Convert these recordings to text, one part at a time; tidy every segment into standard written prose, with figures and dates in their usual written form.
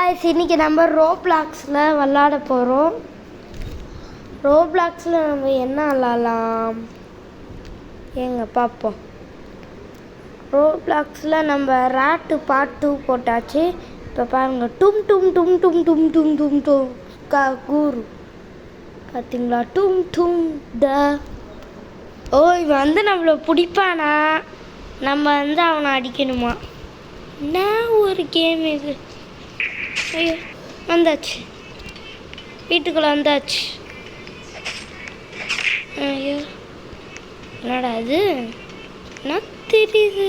இன்னைக்கு நம்ம ரோப்ளாக்ஸில் விளாட போகிறோம். ரோப்ளாக்ஸில் நம்ம என்ன விளாட்லாம் ஏங்க பார்ப்போம். ரோப்ளாக்ஸில் நம்ம ராட்டு பார்ட் 2 போட்டாச்சு. இப்போ பாருங்கள், டும் டும் டும் டும் டும் டும் டும் டும் கூறு பார்த்தீங்களா? டும் டும் ட. ஓ, இவன் வந்து நம்மளை பிடிப்பானா? நம்ம வந்து அவனை அடிக்கணுமா? என்ன ஒரு கேம் இது? ஐயோ, வந்தாச்சு, வீட்டுக்குள்ளே வந்தாச்சு. ஐயோ, என்னடா அது? என்ன தெரியுது?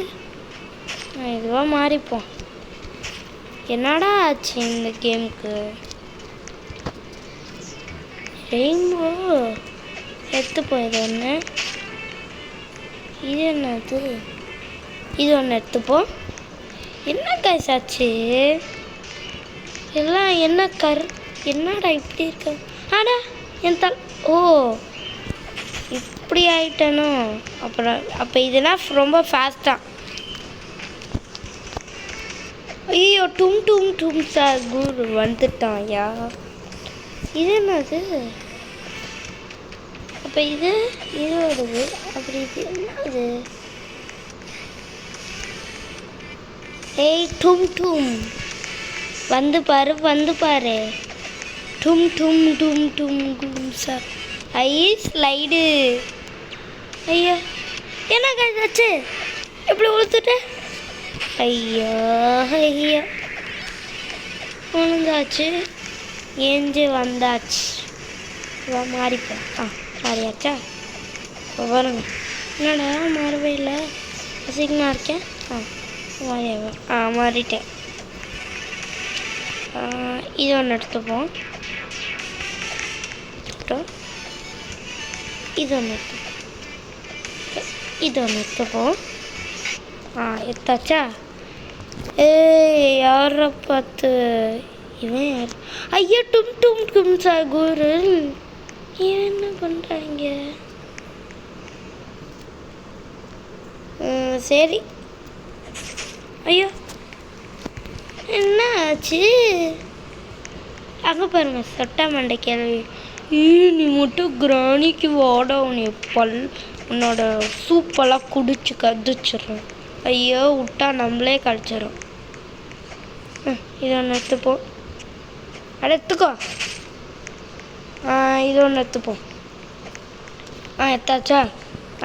இதுவாக மாறிப்போம். என்னடா ஆச்சு இந்த கேமுக்கு? ரெயின்போ எடுத்துப்போம். இது ஒன்று, இது என்னது? இது ஒன்று எடுத்துப்போம். என்ன கைஸ் ஆச்சு எல்லாம்? என்ன என்னடா இப்படி இருக்க? ஆடா என் ஓ, இப்படி ஆயிட்டனோ? அப்போ இதெல்லாம் ரொம்ப ஃபாஸ்ட்டாக. ஐயோ, டும் டும் டும் சார் குரு வந்துட்டான். யா, இது என்னது? அப்போ இது வருது. அப்படி இது என்னது? ஏய், டும் டும் வந்து பாரு. டும் டும் டும் டும் டும் சார். ஐ ஸ்லைடு. ஐயா, என்ன காய்ச்சாச்சு? எப்படி உளுத்துட்டு? ஐயா உழுந்தாச்சு. ஏஞ்சி வந்தாச்சு. மாறிப்பேன். மாறியாச்சா? இப்போ பாருங்க, என்னடா மாறவே இல்லை, அசிங்கமாக இருக்கேன். மாறிட்டேன். இது ஒன்று எடுத்துப்போம். இது ஒன்று எடுத்துப்போம். எடுத்தாச்சா? யாரை பார்த்து? இவன் யார்? ஐயா, டும் டும் டும் சாகுரு. இவன் என்ன பண்ணுறாங்க? சரி. ஐயோ, என்ன ஆச்சு? அங்கே பாருங்க, சட்டை மண்டை கேள்வி. நீ மட்டும் கிராணிக்கு வாட, உன்னோட சூப்பெல்லாம் குடிச்சு கதிச்சிடும். ஐயோ, விட்டா நம்மளே கடிச்சிடும். இது ஒன்று எடுத்துப்போம். எடுத்துக்கோ. இது ஒன்று எடுத்துப்போம். எடுத்தாச்சா?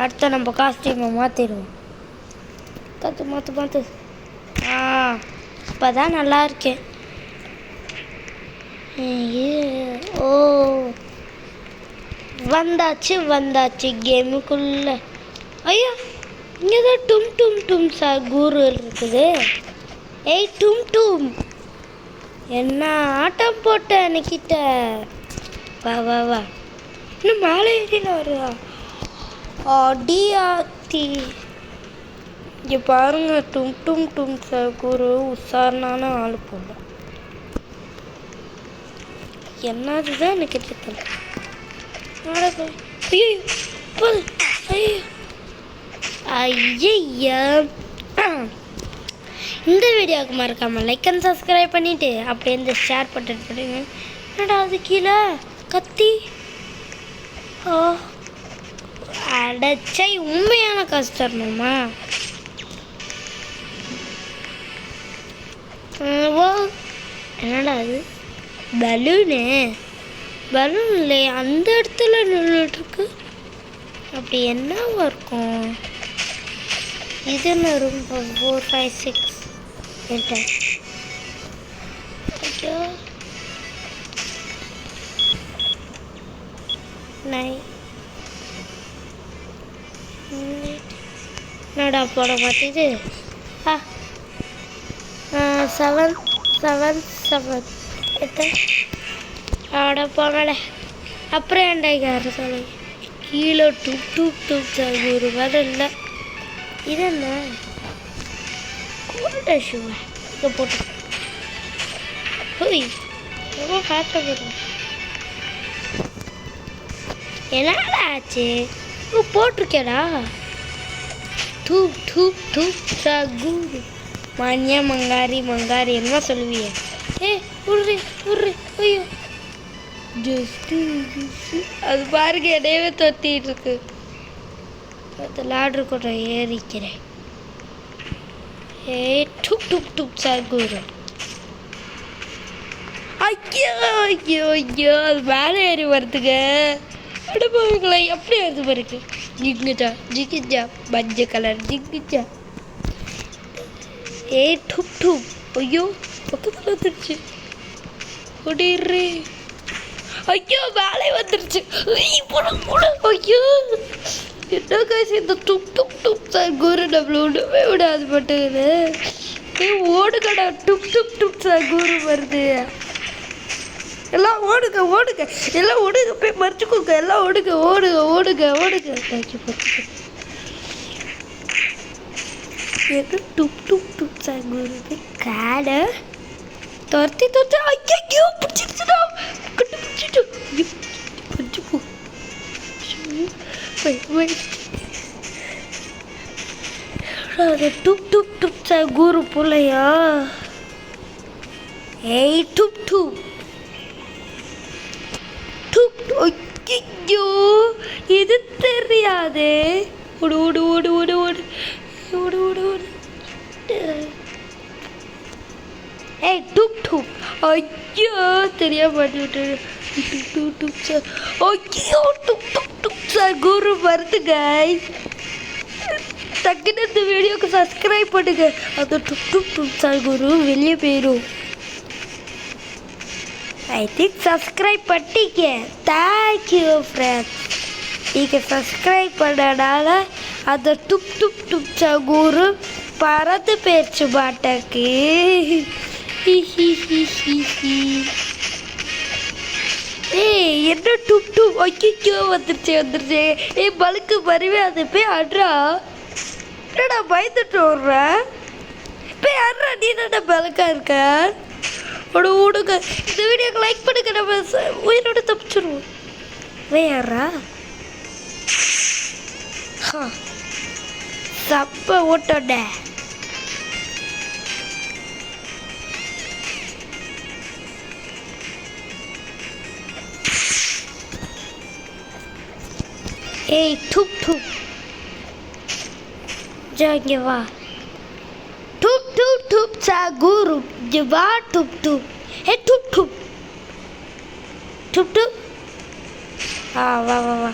அடுத்த நம்ம காஸ்டியூமை மாற்றிடுவோம். மாற்று. இப்போ தான் நல்லா இருக்கேன். ஓ, வந்தாச்சு கேமுக்குள்ள. ஐயோ, இங்கே தான் டும் டும் டும் சார் குரு இருக்குது. ஏய் டும் டும், என்ன ஆட்டம் போட்ட என்கிட்ட? வா. இன்னும் மேலே ஏறியில் வருதா? அடி ஆத்தி. இங்கே பாருங்க, டும் டும் டும் சார் குரு உஷாரான ஆள் போல. என்னதுதான் எனக்கு தெரியல. ஐயா, இந்த வீடியோவுக்கு மறக்காமல் லைக் அண்ட் சப்ஸ்கிரைப் பண்ணிவிட்டு அப்படியே இந்த ஷேர் பண்ணிட்டு போடுங்க. என்னடா அது கீழே கத்தி? அடைச்சை உண்மையான காசு தரணுமா? ஓ, என்னடா அது? பலூன் இல்லையே, அந்த இடத்துல நின்றுட்டுருக்கு. அப்படி என்னவா இருக்கும்? இது என்ன ரூம்? 4 5 6 என்டர். ஐயோ, 9 என்னடா போட மாட்டேது? 7 ஆட போனட. அப்புறம் ஏண்டாய்க்கார சொல்லி கீழே டூப் டூப் டூப் சார் ஒரு வேலை இல்லை. இது என்ன? கோல்ட ஷூவா? இதை போட்டு போய் ரொம்ப ஃபாஸ்ட்டாக போடுறோம். என்னடா ஆச்சு? போட்டிருக்கேடா. டூப் டூப் டூப் சார் குரு. மணியா மங்காரி என்னமா சொல்லுவிய? உருறி உருறி ஐயோ ஜஸ்ட் அது பாருங்க என்னையவே தொத்திட்டு இருக்கு. அந்த லாட்ரு கூட ஏறிக்கிறேன். டுப் டுப் டுப் சகுரு. ஐயோ ஐயோ ஐயோ அது மேலே ஏறி வருதுங்க. அனுபவங்களை எப்படி வருது பாருங்க. ஜிங்குஜா ஜிகிஜா மஞ்சள் கலர் ஜிங்குஜா. டுப் டுப் ஐயோ பக்கத்தில் வந்துருச்சு. ஓடிடுறே. ஐயோ மேலே வந்துருச்சு. ஐயோ என்ன காசு இந்த டுப் டுப் டுப் சார் குரு நம்மள ஒன்றுமே விடாது மாட்டேங்குது. ஓடுங்கடா டுப் டுப் டுப் சார் குரு வருது. எல்லாம் ஓடுங்க ஓடுங்க எல்லாம் ஓடுங்க போய் மறைச்சிக்கோங்க. எல்லாம் ஓடுங்க ஓடுங்க ஓடுங்க ஓடுங்க. என்ன டுப் டுப் டுப் சார் குரு காடை துரத்தி துரத்தி ஐயோ பிடிச்சிருச்சுடா. கட்டு பிடிச்சிட்டு கொஞ்சம் போ. அது டுப் டுப் டுப் சார் குரு போலையா. டுப் டுப் டுப். ஐயோ இது தெரியாதே. ஓடு ஓடு ஓடு ஓடு ஓடு ஓடு ஓடு ஓடு. டுப் டுப். ஐயோ தெரியாம பண்ணிவிட்டு. டுப் டுப் டுப் சார். ஐயோ டுப் டுப் டுப் சார் குரு வருது கைஸ். டக்குன்னு இந்த வீடியோக்கு சப்ஸ்கிரைப் பண்ணுங்க. அந்த டுப் டுப் டுப் சார் குரு வெளியே போயிடும். ஐ திங்க் சப்ஸ்கிரைப் பண்ணிட்டீங்க. Thank you friends. நீங்கள் சப்ஸ்கிரைப் பண்ணனால அந்த டுப் டுப் டுப் சார் குரு பறந்து போயிடுச்சு மாட்டேக்கு. என்ன டுப் டுப். ஐயோ வந்துருச்சு வந்துருச்சு. பலுக்கு மறுவே அது போய் ஆடுறா. என்னடா பயந்துட்டு ஓடுறேன். போய் ஆடுறா. நீ என்னடா பலுக்கா இருக்க. ஓடு ஓடுங்க. இந்த வீடியோக்கு லைக் பண்ணுங்க. நம்ம உயிரோடு தப்பிச்சிருவோம். வேறா சப்ப ஓட்டோட. டுப் டுப் ஜாங்க வா. டுப் டுப் டுப் சா குரு வா. டுப் டுப். டுப் டுப் டுப் டுப். வா வா வா.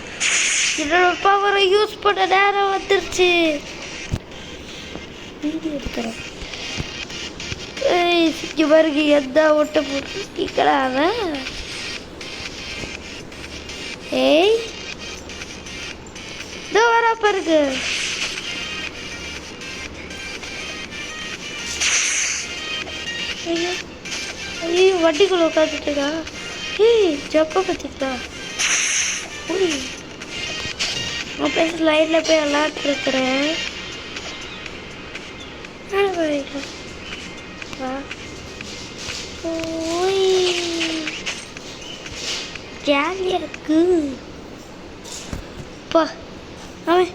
என்னோட பவரை யூஸ் பண்ண நேரம் வந்துருச்சு. வீடியோ எடுக்கிறேன். இங்கே பாருங்க எந்த ஒட்ட போட்டுருக்கீங்களா அவன். இதோ வரா பாருங்க. ஐயோ ஐயோ வண்டிக்குள்ள உட்காந்துட்டுக்கா. ஜப்ப பத்திக்கா. நான் பேச லைனில் போய் விளாட்ருக்குறேன். ஜாலியாக இருக்கு. பா அவன்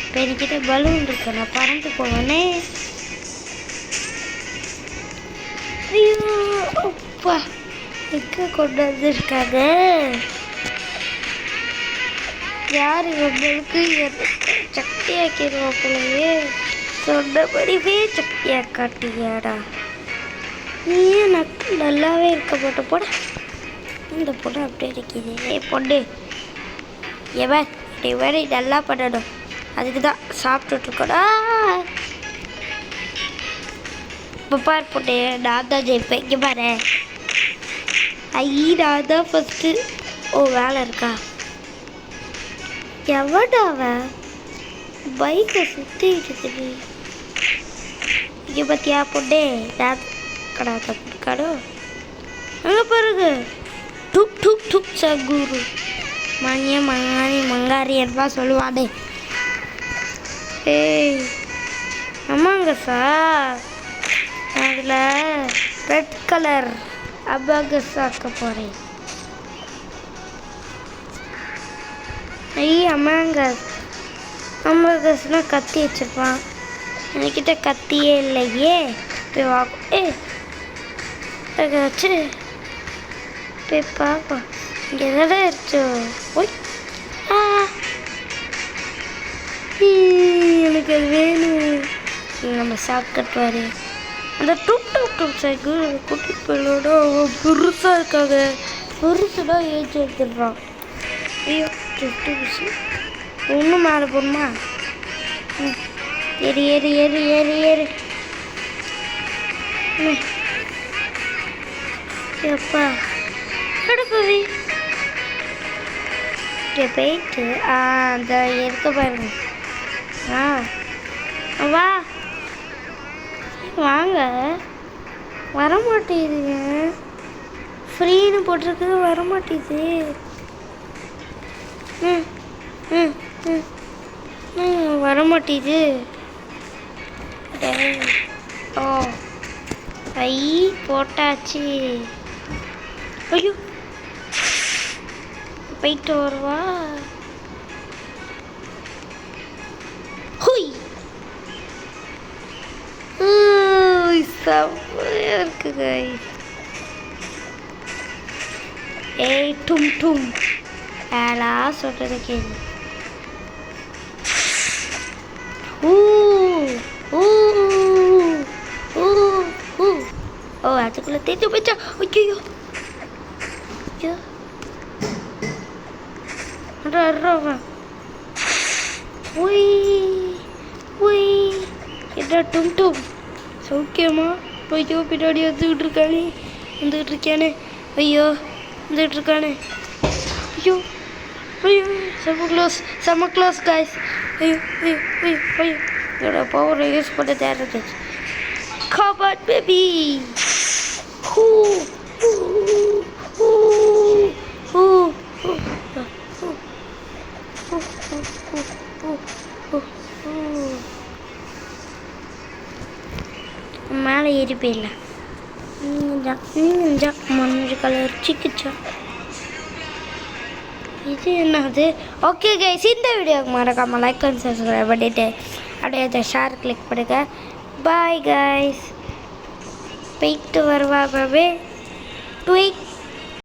இப்போ என்கிட்ட பலூன் இருக்கு. நான் பறந்து போவேனே. ஐயோ அப்பா எங்கே கொண்டு வந்துருக்காங்க. யார் இவங்களுக்கு சக்தியாக்கிடுவா போலயே. சொன்னபடிவே சக்தியாக காட்டியாடா. நீ ஏன் நல்லாவே இருக்க போட்ட போட. இந்த பொண்ணு அப்படியே இருக்குது. பொண்ணு எவன் வேறு நல்லா பண்ணணும். அதுக்கு தான் சாப்பிட்டுட்ருக்கோடா. இப்போ பார் பொண்ணு நான் தான் ஜெயிப்பேன். இங்கே பாரு. நான் தான் ஃபஸ்ட்டு. ஓ வேலை இருக்கா. எவடா அவன் பைக்கை சுற்றிட்டு. இங்கே பார்த்தியா பொண்ணு நான் கடா தப்பிக்காடோ. அங்கே பாருங்க டுப் டுப் டுப் சகுரு. மணிய மங்காரி மங்காரி என்பா சொல்லுவாடே. ஏய் ஆமாங்க சார் அதில் ரெட் கலர் அபாகஸ் ஆக்க போகிறேன். அமாங்கஸ் அமாங்கஸ்னால் கத்தி வச்சுருப்பான். என்கிட்ட கத்தியே இல்லையே. போய் வாக்கும் வச்சு போய் பார்ப்போம். இங்கே எதோட இருச்சோ. ஓய் எனக்கு அது வேணும். நம்ம சாப்பிட்டுவாரு அந்த டூப் சைக்கிள் குட்டி பிள்ளோட பெருசாக இருக்காங்க. பெருசுதான் ஏஜ் எடுத்துடுறான். ஐயோ டூப்ஸு ஒன்றும் மேலே போகணுமா? ஏறி ஏறி ஏறி ஏறி ஏறி எப்பா எடுப்பவி இங்கே போயிட்டு அந்த இருக்க பாருங்க. வா வாங்க. வரமாட்டேங்குதுங்க. ஃப்ரீன்னு போட்டிருக்கு வரமாட்டேங்குது. வரமாட்டேது. ஓ ஐ போட்டாச்சு. ஐயோ போயிட்டு வருவா. ஹுய் செம்மையா இருக்கு கைஸ். ஏய் டும் டும் ஏலா சொல்றது கேள்வி. ஓ அதுக்குள்ள தேய்ச்சி போயிச்சா. ஐயோ ஐயோ ஒய் ஒய் என்ன டும் டும் சௌக்கியமா? ஐயோ பின்னாடி வந்துக்கிட்டு இருக்கானே வந்துக்கிட்டு இருக்கானே. ஐயோ வந்துக்கிட்டு இருக்கானே. ஐயோ ஐயோ செம்ம க்ளோஸ் காய்ஸ். ஐயோ ஐயோ ஐயோ ஐயோ இதோட பவரை யூஸ் பண்ண தேடுறது. கபாட் பேபி மேலே ஏறி போயிடலாம். நீங்கள் மஞ்சள் கலர் சிக்கிச்சா. இது என்னது? ஓகே கைஸ் இந்த வீடியோக்கு மறக்காமல் லைக் அண்ட் சப்ஸ்கிரைப் பண்ணிவிட்டு அப்படியே ஷேர் கிளிக் பண்ணுங்க. Bye guys. போயிட்டு வருவா பாபே ட்வீட்.